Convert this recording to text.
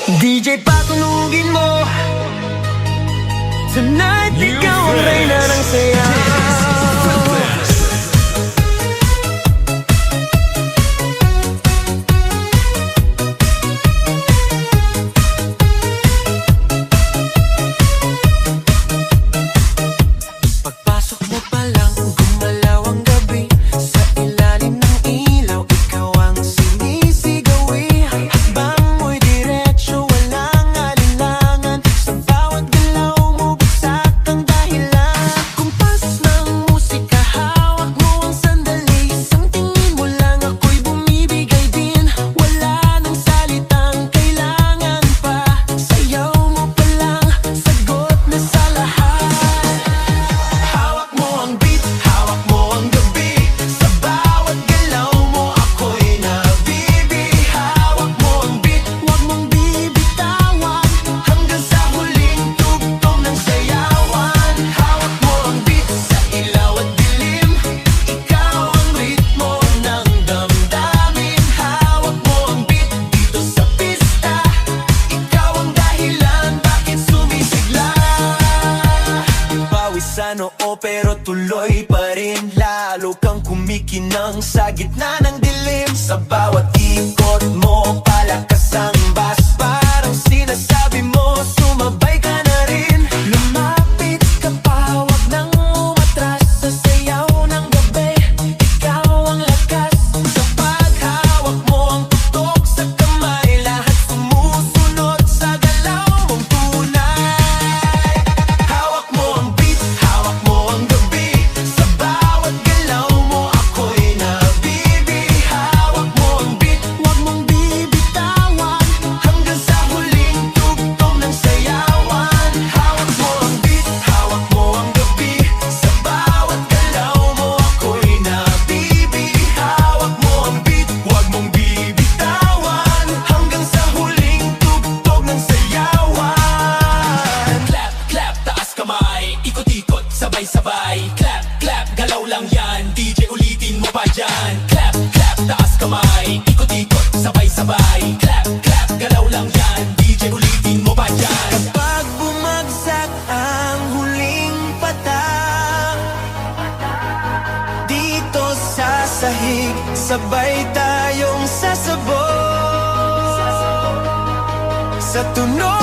DJ patunugin mo. Tonight, ikaw ang reyna ng saya. Pagpasok mo pa lang, gumalaw ang gabi. Sa ilalim ng ilaw, ikaw ang sinisigawi. Hakbang mo'y diretso, walang alinlangan. Sa bawat galaw mo, bagsak ang dahilan. Kumpas ng musika, hawak mo ang sandali. Isang tingin mo lang, ako'y bumibigay din. Wala nang salitang kailangan pa. Sayaw mo pa lang, sagot na sa lahat. Hawak mo ang beat, hawak mo ang gabi. Sa bawat galaw mo, ako'y nabibi. Hawak mo ang beat, huwag mong bibitawan. Hanggang sa huling tugtog ng sayawan. Hawak mo ang beat, sa ilaw at dilim. Ikaw ang ritmo ng damdamin. Hawak mo ang beat, dito sa pista. Ikaw ang dahilan, bakit sumisigla. Pawisan oo pero tuloy pa rin. Lalo kang kumikinang sa gitna ng dilim. Sa bawat ikot mo, palakas ang bass. Parang sinasabi mo, sumabay ka na rin. Lumapit ka pa, wag nang umatras. Sa sayaw ng gabi, ikaw ang lakas. Sa paghawak mo ang tutok sa kamay, lahat sumusunod sa galaw mong tunay. Hawak mo ang beat, hawak mo ang gabi. Sa bawat galaw mo, ako'y nabibi. Hawak mo ang beat, huwag mong bibitawan. Hanggang sa huling tugtog ng sayawan. Hawak mo ang beat, hawak mo ang gabi. Sa bawat galaw mo, ako'y nabibi. Hawak mo ang beat, huwag mong bibitawan. Hanggang sa huling tugtog ng sayawan. Clap, clap, taas kamay. Ikot-ikot, sabay-sabay. Clap, clap, galaw lang yan. DJ ulitin mo pa dyan. Clap, clap, taas kamay. Ikot-ikot, sabay-sabay. Clap, clap, galaw lang yan. DJ ulitin mo pa dyan. Kapag bumagsak ang huling patak, dito sa sahig, sabay tayong sasabog sa tunog